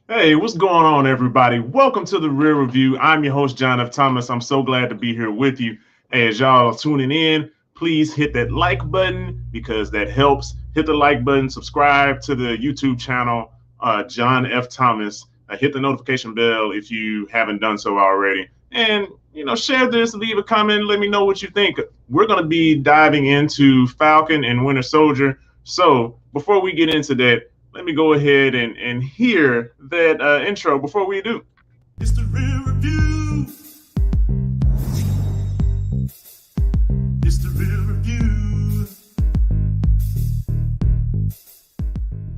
Hey, what's going on, everybody? Welcome to the Real Review. I'm your host, John F. Thomas. I'm so glad to be here with you. As y'all are tuning in, please hit that like button because that helps. Hit the like button, subscribe to the YouTube channel, John F. Thomas. Hit the notification bell if you haven't done so already. And, share this, leave a comment, let me know what you think. We're going to be diving into Falcon and Winter Soldier. So before we get into that, let me go ahead and hear that intro before we do. It's the real review. It's the real review.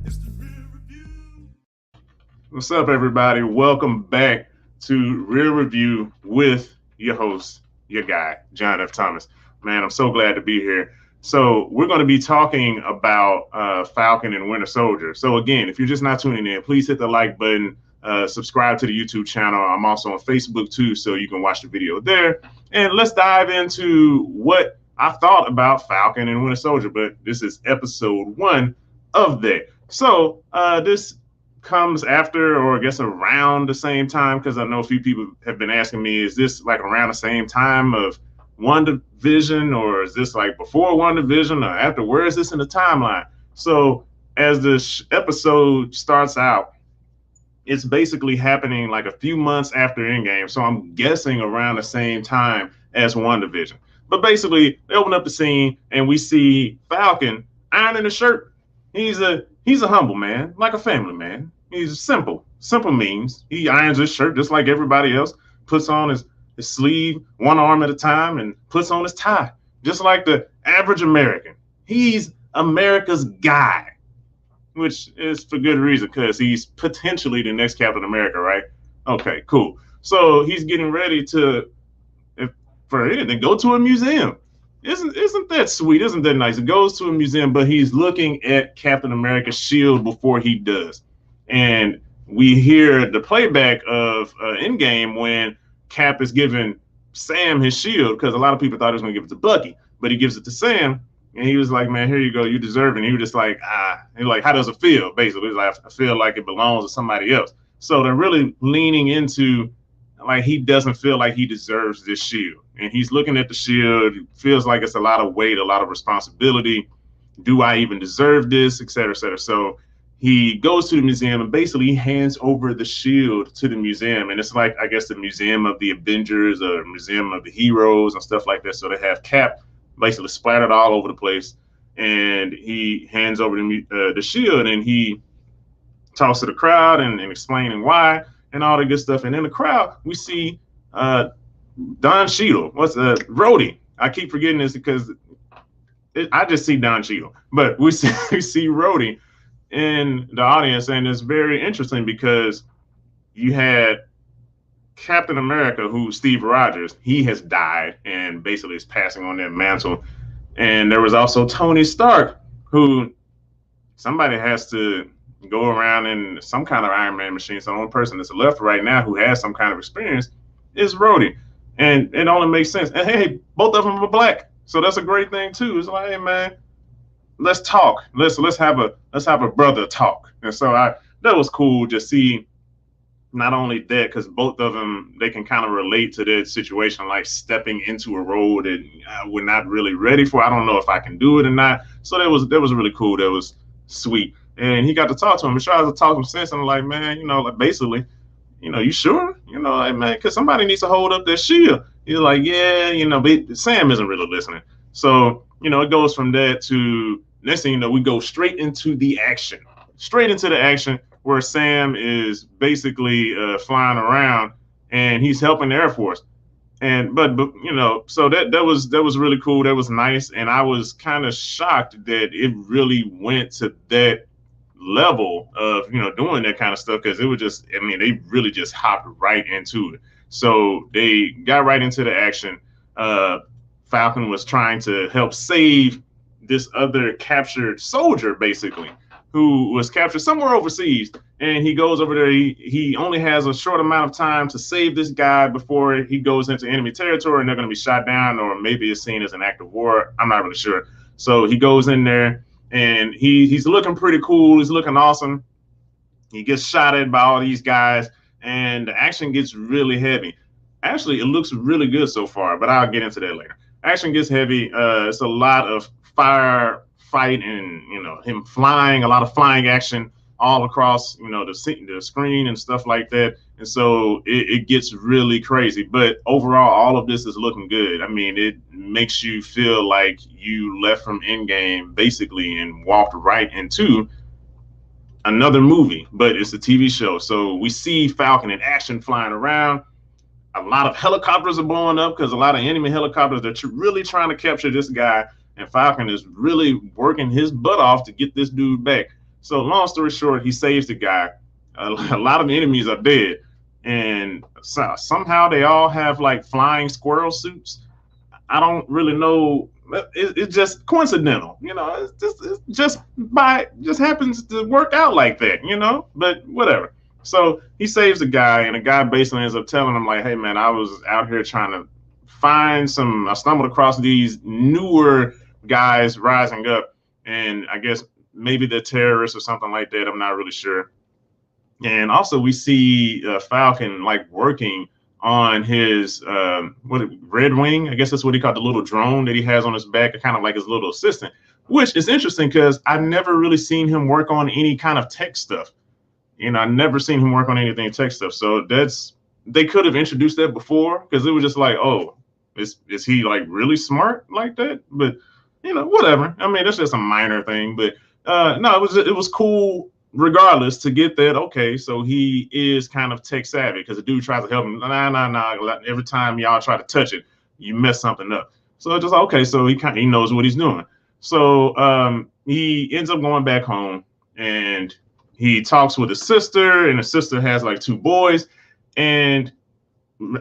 It's the real review. What's up, everybody? Welcome back to Real Review with your host, your guy, John F. Thomas. Man, I'm so glad to be here. So we're going to be talking about Falcon and Winter Soldier. So again, if you're just not tuning in, please hit the like button, subscribe to the YouTube channel. I'm also on Facebook too, so you can watch the video there. And let's dive into what I thought about Falcon and Winter Soldier. But this is episode 1 of that. So this comes after, or I guess around the same time, because I know a few people have been asking me, is this like around the same time of WandaVision, or is this like before WandaVision or after? Where is this in the timeline? So as this episode starts out, it's basically happening like a few months after Endgame. So I'm guessing around the same time as WandaVision. But basically, they open up the scene and we see Falcon ironing a shirt. He's a humble man, like a family man. He's simple means. He irons his shirt just like everybody else, puts on his sleeve one arm at a time, and puts on his tie, just like the average American. He's America's guy, which is for good reason, because he's potentially the next Captain America, right? Okay, cool. So he's getting ready to, if for anything, go to a museum. Isn't that sweet? Isn't that nice? He goes to a museum, but he's looking at Captain America's shield before he does. And we hear the playback of Endgame when Cap is giving Sam his shield, because a lot of people thought he was going to give it to Bucky, but he gives it to Sam, and he was like, "Man, here you go, you deserve it." And he was just like, He's like, "How does it feel?" Basically, he's like, "I feel like it belongs to somebody else." So they're really leaning into like he doesn't feel like he deserves this shield, and he's looking at the shield, feels like it's a lot of weight, a lot of responsibility. Do I even deserve this, et cetera, et cetera? So he goes to the museum and basically hands over the shield to the museum. And it's like, I guess, the museum of the Avengers or museum of the heroes and stuff like that. So they have Cap basically splattered all over the place. And he hands over the shield, and he talks to the crowd and explaining why and all the good stuff. And in the crowd, we see Don Cheadle. Rhodey? I keep forgetting this because I just see Don Cheadle. But we see Rhodey in the audience, and it's very interesting because you had Captain America, who Steve Rogers, he has died and basically is passing on that mantle. And there was also Tony Stark, who somebody has to go around in some kind of Iron Man machine. So the only person that's left right now who has some kind of experience is Rhodey. And it only makes sense. And hey, both of them are black. So that's a great thing too. It's like, hey man, let's talk. Let's have a brother talk. And so that was cool to see. Not only that, because both of them, they can kind of relate to that situation, like stepping into a role that we're not really ready for. I don't know if I can do it or not. So that was really cool. That was sweet. And he got to talk to him. He tried to talk some sense, and I'm like, man, like basically, you sure? Like, man, because somebody needs to hold up their shield. He's like, yeah, but Sam isn't really listening. So, it goes from that to next thing you know, we go straight into the action. Where Sam is basically flying around and he's helping the Air Force. And but so that was really cool. That was nice, and I was kind of shocked that it really went to that level of doing that kind of stuff, because it was just, I mean, they really just hopped right into it. So they got right into the action. Falcon was trying to help save this other captured soldier, basically, who was captured somewhere overseas, and he goes over there. He only has a short amount of time to save this guy before he goes into enemy territory, and they're going to be shot down, or maybe it's seen as an act of war. I'm not really sure. So he goes in there, and he's looking pretty cool. He's looking awesome. He gets shot at by all these guys, and the action gets really heavy. Actually, it looks really good so far, but I'll get into that later. Action gets heavy. It's a lot of fire fight and him flying, a lot of flying action all across the screen and stuff like that. And so it gets really crazy. But overall, all of this is looking good. I mean, it makes you feel like you left from Endgame basically and walked right into another movie, but it's a TV show. So we see Falcon in action flying around. A lot of helicopters are blowing up because a lot of enemy helicopters are really trying to capture this guy, and Falcon is really working his butt off to get this dude back. So long story short, he saves the guy. A lot of the enemies are dead, and somehow they all have like flying squirrel suits. I don't really know. It's just coincidental, It just happens to work out like that, But whatever. So he saves the guy, and the guy basically ends up telling him like, "Hey man, I was out here trying to find some. I stumbled across these newer guys rising up, and I guess maybe they're terrorists or something like that. I'm not really sure." And also we see Falcon like working on his Red Wing. I guess that's what he called the little drone that he has on his back, kind of like his little assistant, which is interesting because I've never really seen him work on any kind of tech stuff. I've never seen him work on anything tech stuff. So they could have introduced that before because it was just like, oh, is he like really smart like that? But whatever. I mean, that's just a minor thing. But no, it was cool regardless to get that. Okay, so he is kind of tech savvy because the dude tries to help him. Nah. Every time y'all try to touch it, you mess something up. So it's just okay. So he knows what he's doing. So he ends up going back home and he talks with his sister, and his sister has like two boys. And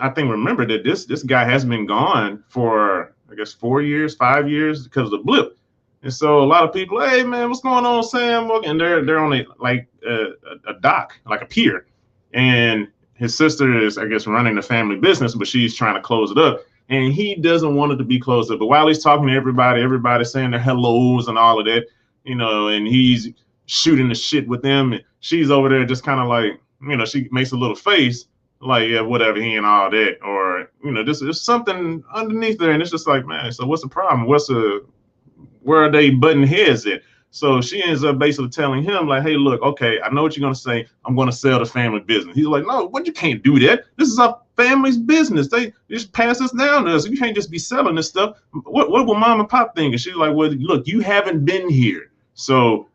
I think remember that this guy has been gone for I guess 4 years, 5 years because of the blip. And so a lot of people, hey man, what's going on, Sam? And they're on a dock, like a pier, and his sister is, I guess, running the family business, but she's trying to close it up, and he doesn't want it to be closed up. But while he's talking to everybody's saying their hellos and all of that, and he's shooting the shit with them, and she's over there just kind of like, she makes a little face like, yeah, whatever, he and all that, or there's something underneath there, and it's just like, man, so what's the problem? Where are they butting heads at? So she ends up basically telling him like, hey, look, okay, I know what you're going to say. I'm going to sell the family business. He's like, no, you can't do that. This is our family's business. They just pass this down to us. You can't just be selling this stuff. What will mom and pop think? And she's like, well, look, you haven't been here. So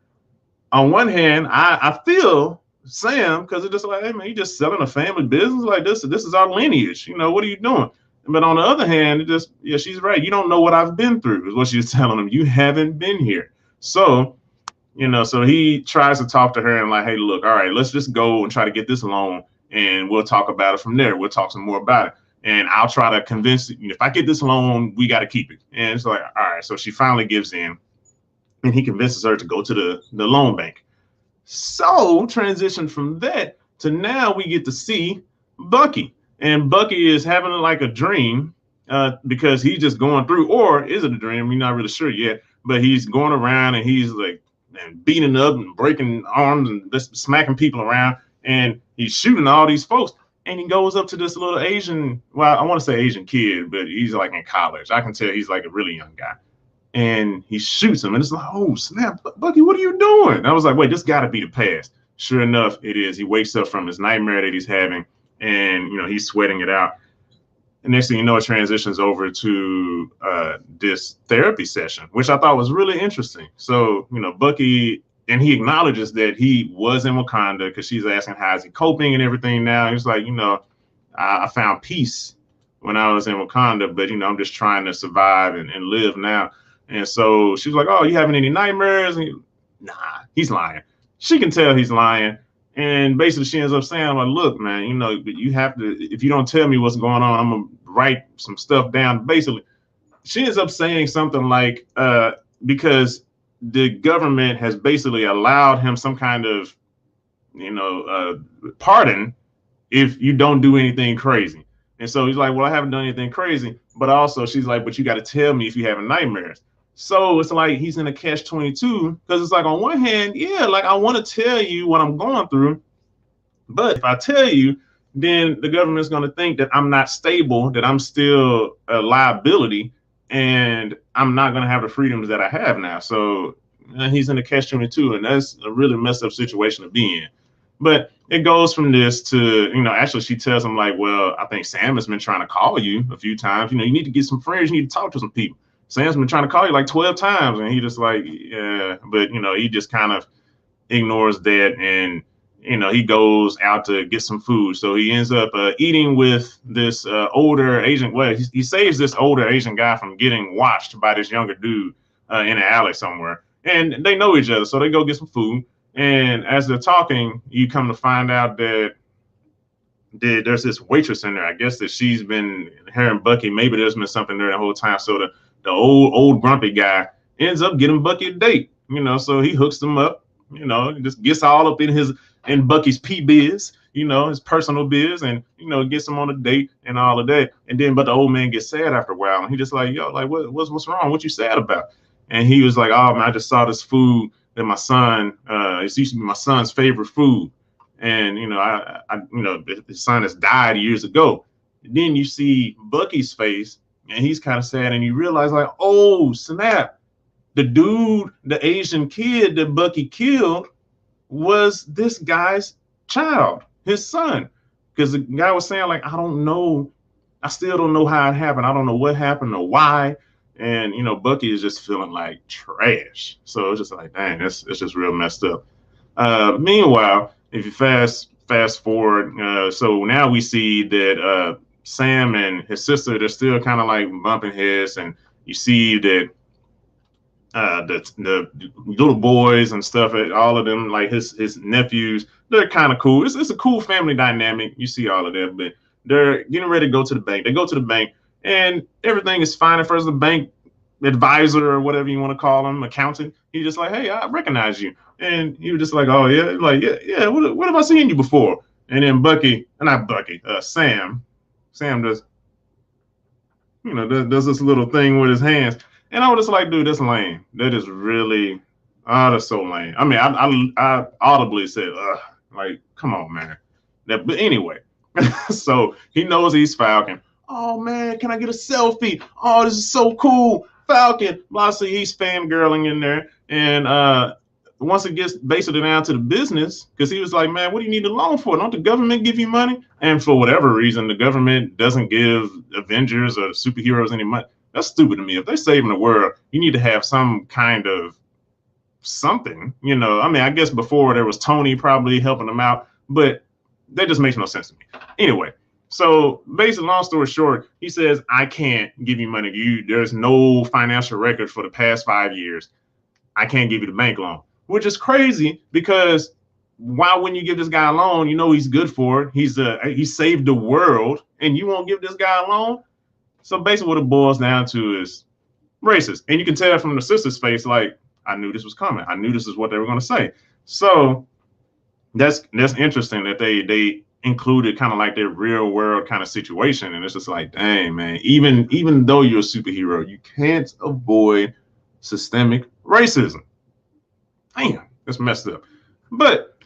on one hand, I feel Sam, because it's just like, hey man, you just selling a family business like this. This is our lineage. What are you doing? But on the other hand, she's right. You don't know what I've been through, is what she's telling him. You haven't been here. So, so he tries to talk to her and like, hey, look, all right, let's just go and try to get this loan and we'll talk about it from there. We'll talk some more about it. And I'll try to convince you, if I get this loan, we got to keep it. And it's like, all right. So she finally gives in and he convinces her to go to the loan bank. So transition from that to now we get to see Bucky. And Bucky is having like a dream because he's just going through, or is it a dream? We're not really sure yet, but he's going around and he's like beating up and breaking arms and just smacking people around. And he's shooting all these folks. And he goes up to this little Asian, well, I want to say Asian kid, but he's like in college. I can tell he's like a really young guy. And he shoots him. And it's like, oh, snap, Bucky, what are you doing? And I was like, wait, this got to be the past. Sure enough, it is. He wakes up from his nightmare that he's having. And, he's sweating it out. And next thing you know, it transitions over to this therapy session, which I thought was really interesting. So, Bucky, and he acknowledges that he was in Wakanda because she's asking how is he coping and everything now. He's like, I found peace when I was in Wakanda, but, I'm just trying to survive and live now. And so she's like, oh, you having any nightmares? And nah, he's lying. She can tell he's lying. And basically she ends up saying, like, look, man, you have to, if you don't tell me what's going on, I'm going to write some stuff down. Basically, she ends up saying something like, because the government has basically allowed him some kind of, pardon if you don't do anything crazy. And so he's like, well, I haven't done anything crazy. But also she's like, but you got to tell me if you're having nightmares. So it's like he's in a catch-22 because it's like on one hand, yeah, like I want to tell you what I'm going through, but if I tell you, then the government's going to think that I'm not stable, that I'm still a liability, and I'm not going to have the freedoms that I have now. So he's in a catch-22, and that's a really messed up situation to be in. But it goes from this to, actually she tells him like, well, I think Sam has been trying to call you a few times. You need to get some friends. You need to talk to some people. Sam's been trying to call you like 12 times. And he just like, yeah, but, he just kind of ignores that. And, he goes out to get some food. So he ends up eating with this older Asian. Well, he saves this older Asian guy from getting watched by this younger dude in an alley somewhere. And they know each other. So they go get some food. And as they're talking, you come to find out that there's this waitress in there. I guess that she's been her and Bucky. Maybe there's been something there the whole time. So the old grumpy guy ends up getting Bucky a date. So he hooks them up. Just gets all up in Bucky's P biz. His personal biz, and gets him on a date and all of that. And then, but the old man gets sad after a while, and he just like, yo, like what's wrong? What you sad about? And he was like, oh man, I just saw this food that my son, it used to be my son's favorite food. And, his son has died years ago. And then you see Bucky's face and he's kind of sad. And you realize like, oh, snap. The dude, the Asian kid that Bucky killed was this guy's child, his son. Because the guy was saying like, I don't know. I still don't know how it happened. I don't know what happened or why. And, Bucky is just feeling like trash. So it's just like, dang, it's just real messed up. Meanwhile, if you fast forward, so now we see that Sam and his sister, they're still kind of like bumping heads. And you see that the little boys and stuff, all of them, like his nephews, they're kind of cool. It's a cool family dynamic. You see all of that, but they're getting ready to go to the bank. They go to the bank. And everything is fine at first. The bank advisor or whatever you want to call him, accountant, he's just like, hey, I recognize you. And he was just like, oh, yeah, like, yeah, what have I seen you before? And then Sam does, does this little thing with his hands. And I was just like, dude, that's lame. That is really, that's so lame. I mean, I audibly said, like, come on, man. But anyway, so he knows he's Falcon. Oh man, can I get a selfie? Oh, this is so cool. Falcon. So he's fangirling in there. And once it gets basically down to the business, because he was like, man, what do you need a loan for? Don't the government give you money? And for whatever reason, the government doesn't give Avengers or superheroes any money. That's stupid to me. If they're saving the world, you need to have some kind of something, I mean, I guess before there was Tony probably helping them out, but that just makes no sense to me. Anyway. So basically, long story short, he says, I can't give you money. There's no financial record for the past 5 years. I can't give you the bank loan, which is crazy because why wouldn't you give this guy a loan? He's good for it. He saved the world and you won't give this guy a loan. So basically what it boils down to is racist. And you can tell from the sister's face, like, I knew this was coming. I knew this is what they were going to say. So that's interesting that they included kind of like their real world kind of situation. And it's just like, dang, man, even though you're a superhero, you can't avoid systemic racism. Damn, that's messed up. But,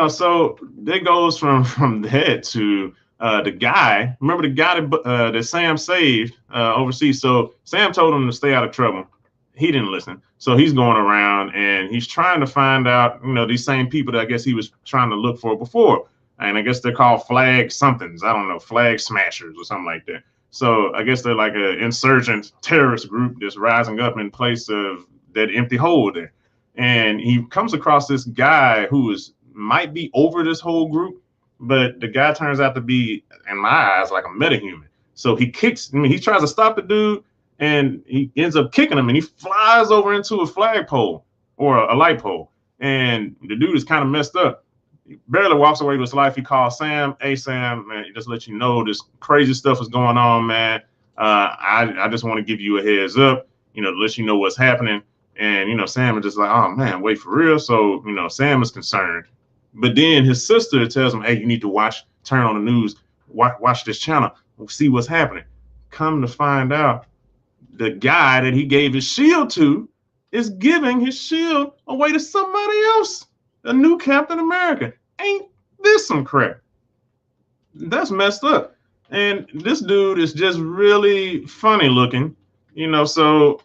so that goes from that to the guy. Remember the guy that Sam saved overseas? So Sam told him to stay out of trouble. He didn't listen. So he's going around and he's trying to find out, these same people that I guess he was trying to look for before. And I guess they're called flag somethings. I don't know, flag smashers or something like that. So I guess they're like an insurgent terrorist group that's rising up in place of that empty hole there. And he comes across this guy who might be over this whole group, but the guy turns out to be, in my eyes, like a metahuman. So he tries to stop the dude and he ends up kicking him and he flies over into a flagpole or a light pole. And the dude is kind of messed up. He barely walks away to his life. He calls Sam. Hey, Sam, man, just let you know this crazy stuff is going on, man. I just want to give you a heads up, to let you know what's happening. And, Sam is just like, oh, man, wait, for real? So, Sam is concerned. But then his sister tells him, hey, you need to turn on the news, watch this channel, see what's happening. Come to find out, the guy that he gave his shield to is giving his shield away to somebody else, a new Captain America. Ain't this some crap? That's messed up. And this dude is just really funny looking, So,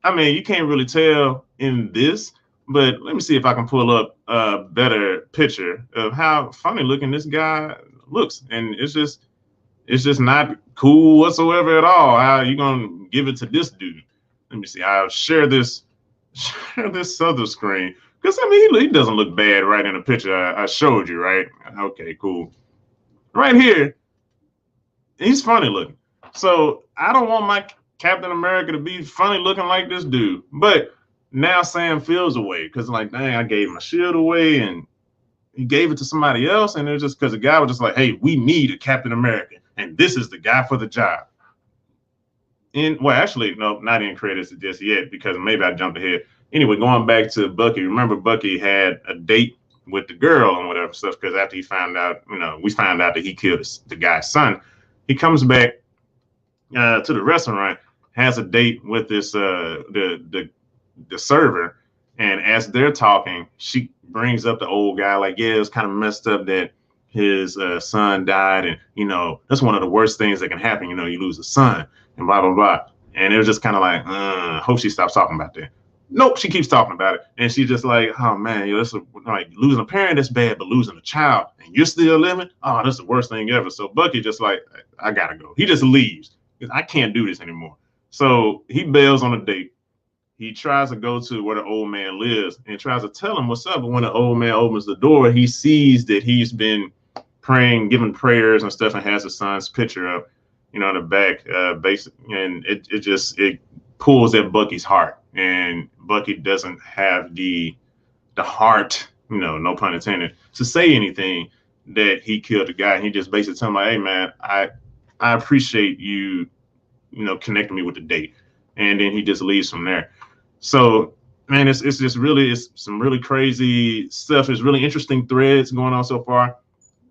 I mean, you can't really tell in this, but let me see if I can pull up a better picture of how funny looking this guy looks. And it's just not cool whatsoever at all. How you gonna give it to this dude? Let me see. I'll share this other screen because I mean he doesn't look bad right in the picture I showed you, right? Okay, cool. Right here, he's funny looking. So I don't want my Captain America to be funny looking like this dude. But now Sam feels away because like, dang, I gave my shield away and he gave it to somebody else, and it's just because the guy was just like, hey, we need a Captain America, and this is the guy for the job. Well, actually, no, not in credits just yet because maybe I jumped ahead. Anyway, going back to Bucky, remember Bucky had a date with the girl and whatever stuff because after he found out, we found out that he killed the guy's son. He comes back to the restaurant, has a date with this the server, and as they're talking, she brings up the old guy like, yeah, it's kind of messed up that his son died, and that's one of the worst things that can happen. You lose a son, and blah blah blah. And it was just kind of like, hope she stops talking about that. Nope, she keeps talking about it, and she's just like, oh man, this is like losing a parent that's bad, but losing a child and you're still living, oh, that's the worst thing ever. So Bucky just like, I gotta go. He just leaves because I can't do this anymore. So he bails on a date. He tries to go to where the old man lives and tries to tell him what's up. But when the old man opens the door, he sees that he's been praying, giving prayers and stuff, and has his son's picture up, in the back, and it pulls at Bucky's heart, and Bucky doesn't have the heart, no pun intended, to say anything that he killed the guy. And he just basically tell him like, hey man, I appreciate you, connecting me with the date, and then he just leaves from there. So man, it's just really, it's some really crazy stuff. There's really interesting threads going on so far.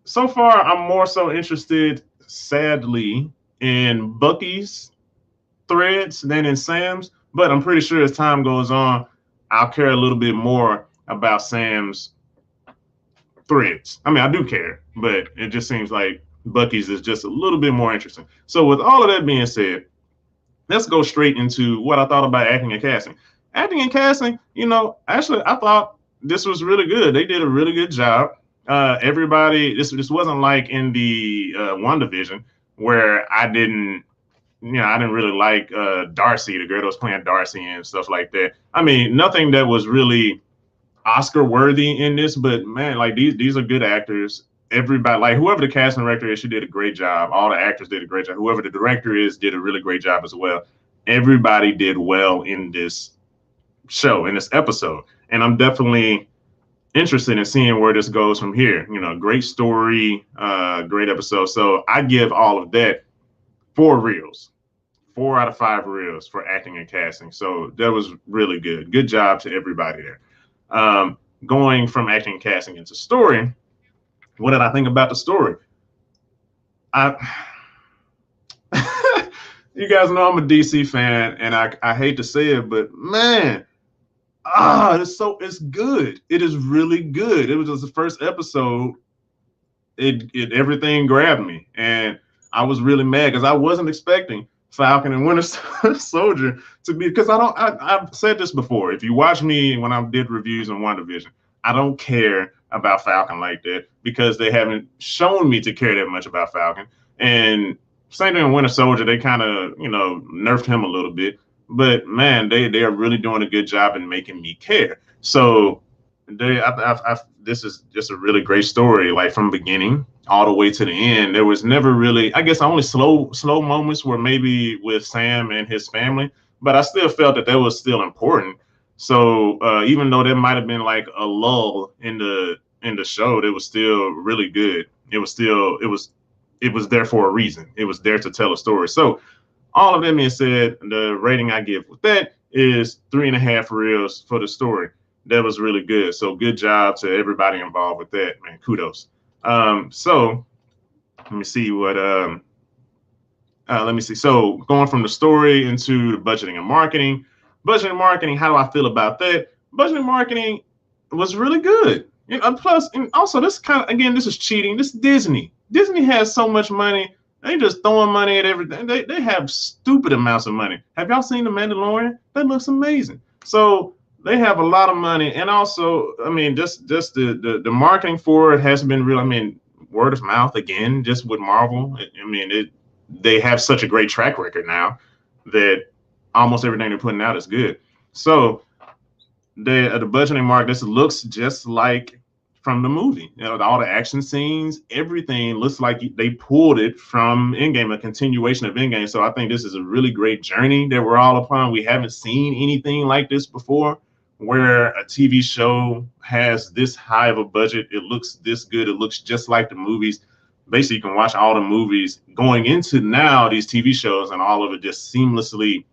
So far, I'm more so interested, sadly, in Bucky's threads than in Sam's, but I'm pretty sure as time goes on, I'll care a little bit more about Sam's threads. I mean, I do care, but it just seems like Bucky's is just a little bit more interesting. So with all of that being said, let's go straight into what I thought about acting and casting. Acting and casting, actually, I thought this was really good. They did a really good job. Everybody, this wasn't like in the WandaVision where I didn't really like Darcy, the girl that was playing Darcy and stuff like that. I mean, nothing that was really Oscar worthy in this, but man, like these are good actors. Everybody, like whoever the casting director is, she did a great job. All the actors did a great job. Whoever the director is did a really great job as well. Everybody did well in this show, in this episode. And I'm definitely interested in seeing where this goes from here. Great story, great episode. So I give all of that 4 reels, 4 out of 5 reels for acting and casting. So that was really good. Good job to everybody there. Going from acting and casting into story, what did I think about the story? You guys know I'm a DC fan, and I hate to say it, but man, it's good. It is really good. It was just the first episode. It everything grabbed me, and I was really mad because I wasn't expecting Falcon and Winter Soldier to be, because I've said this before. If you watch me when I did reviews on WandaVision, I don't care about Falcon like that because they haven't shown me to care that much about Falcon. And same thing in Winter Soldier, they kind of, nerfed him a little bit. But man, they are really doing a good job in making me care. So this is just a really great story, like from beginning all the way to the end. There was never really, I guess, only slow moments were maybe with Sam and his family, but I still felt that was still important. So even though there might have been like a lull in the show, it was still really good. It was there for a reason. It was there to tell a story. So all of that being said, the rating I give with that is 3.5 reels for the story. That was really good. So good job to everybody involved with that, man. Kudos. So let me see what Let me see. So going from the story into the budgeting and marketing. Budgeting and marketing, how do I feel about that? Budgeting and marketing was really good. And plus, and also this kind of, again, this is cheating. This is Disney. Disney has so much money. They just throwing money at everything. They have stupid amounts of money. Have y'all seen The Mandalorian? That looks amazing. So they have a lot of money, and also, I mean, just the marketing for it has been real. I mean, word of mouth again, just with Marvel. I mean, they have such a great track record now that almost everything they're putting out is good. So the budgeting mark, this looks just like from the movie. All the action scenes, everything looks like they pulled it from Endgame, a continuation of Endgame. So I think this is a really great journey that we're all upon. We haven't seen anything like this before, where a TV show has this high of a budget. It looks this good. It looks just like the movies. Basically, you can watch all the movies going into now these TV shows, and all of it just seamlessly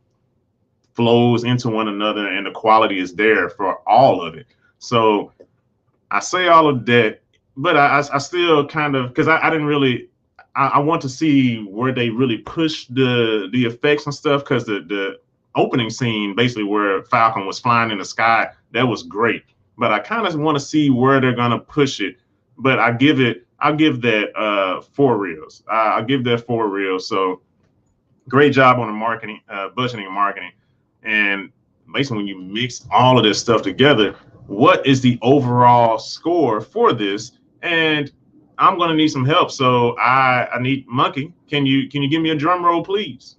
flows into one another, and the quality is there for all of it. So I say all of that, but I still kind of, because I didn't really, I want to see where they really push the effects and stuff, because the opening scene, basically where Falcon was flying in the sky, that was great. But I kind of want to see where they're gonna push it. But I'll give that 4 reels. I'll give that 4 reels. So great job on the marketing, budgeting and marketing. And basically, when you mix all of this stuff together, what is the overall score for this? And I'm gonna need some help. So I need Monkey. Can you give me a drum roll, please?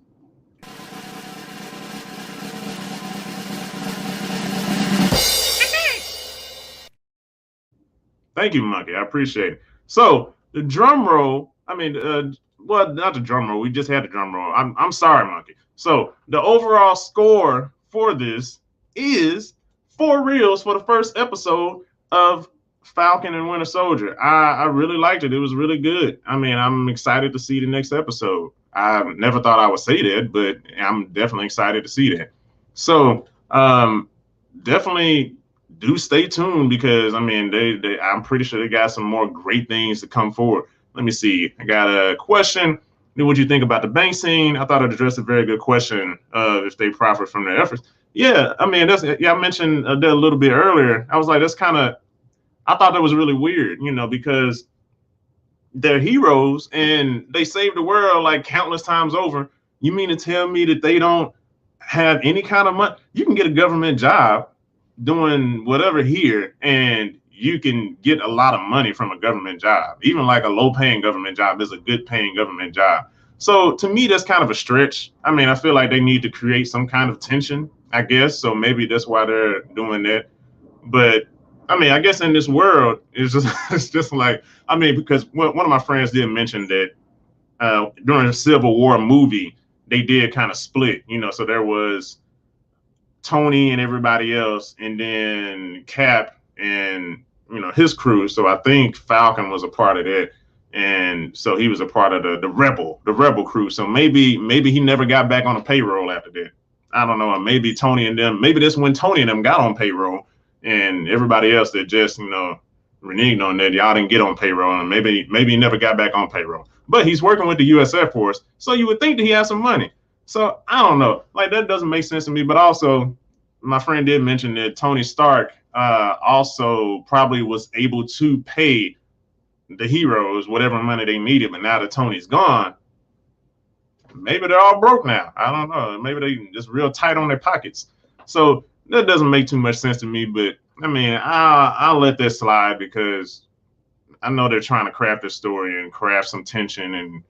Thank you, Monkey. I appreciate it. So the drum roll, I mean, well, not the drum roll. We just had the drum roll. I'm sorry, Monkey. So the overall score for this is 4 reels for the first episode of Falcon and Winter Soldier. I really liked it. It was really good. I mean, I'm excited to see the next episode. I never thought I would say that, but I'm definitely excited to see that. So definitely do stay tuned, because I mean, I'm pretty sure they got some more great things to come forward. Let me see. I got a question. What do you think about the bank scene? I thought it addressed a very good question of if they profit from their efforts. Yeah, I mean, I mentioned that a little bit earlier. I was like, I thought that was really weird, because they're heroes and they saved the world like countless times over. You mean to tell me that they don't have any kind of money? You can get a government job doing whatever here, and you can get a lot of money from a government job. Even like a low-paying government job is a good-paying government job. So to me, that's kind of a stretch. I mean, I feel like they need to create some kind of tension, I guess. So maybe that's why they're doing that. But I mean, I guess in this world, it's just like, I mean, because one of my friends did mention that during the Civil War movie, they did kind of split, so there was Tony and everybody else, and then Cap and his crew. So I think Falcon was a part of that, and so he was a part of the rebel crew. So maybe he never got back on the payroll after that. I don't know. Maybe Tony and them. Maybe that's when Tony and them got on payroll, and everybody else that just reneged on that, y'all didn't get on payroll, and maybe he never got back on payroll. But he's working with the U.S. Air Force, so you would think that he has some money. So I don't know. Like, that doesn't make sense to me. But also, my friend did mention that Tony Stark also probably was able to pay the heroes whatever money they needed. But now that Tony's gone, maybe they're all broke now. I don't know. Maybe they just real tight on their pockets. So that doesn't make too much sense to me. But I mean, I'll let that slide, because I know they're trying to craft this story and craft some tension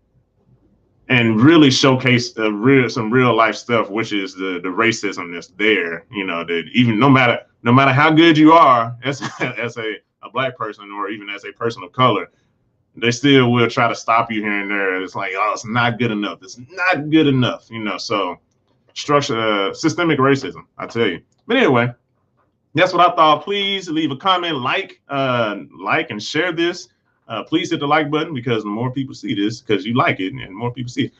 and really showcase some real life stuff, which is the racism that's there. That even no matter how good you are as a black person, or even as a person of color, they still will try to stop you here and there. It's like, oh, it's not good enough. It's not good enough. So systemic racism, I tell you. But anyway, that's what I thought. Please leave a comment, like and share this. Please hit the like button, because the more people see this, because you like it, and more people see it,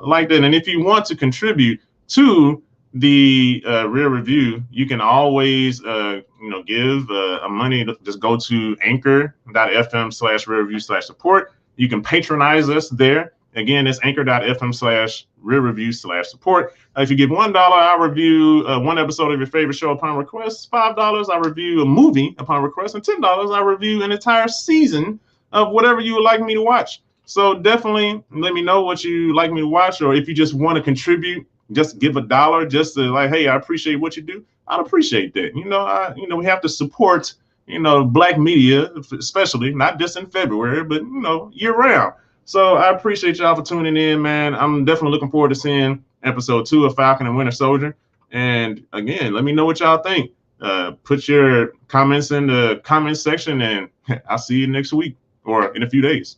like that. And if you want to contribute to the real review, you can always give money. Just go to anchor.fm/real review/support. You can patronize us there Again, it's anchor.fm/real review /support. If you give $1, I'll review one episode of your favorite show upon request. $5, I review a movie upon request. And $10, I review an entire season of whatever you would like me to watch. So definitely let me know what you like me to watch, or if you just want to contribute, just give $1 just to like, hey, I appreciate what you do. I'd appreciate that. We have to support, Black media, especially not just in February, but, year round. So I appreciate y'all for tuning in, man. I'm definitely looking forward to seeing episode 2 of Falcon and Winter Soldier. And again, let me know what y'all think. Put your comments in the comment section, and I'll see you next week or in a few days.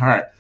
All right.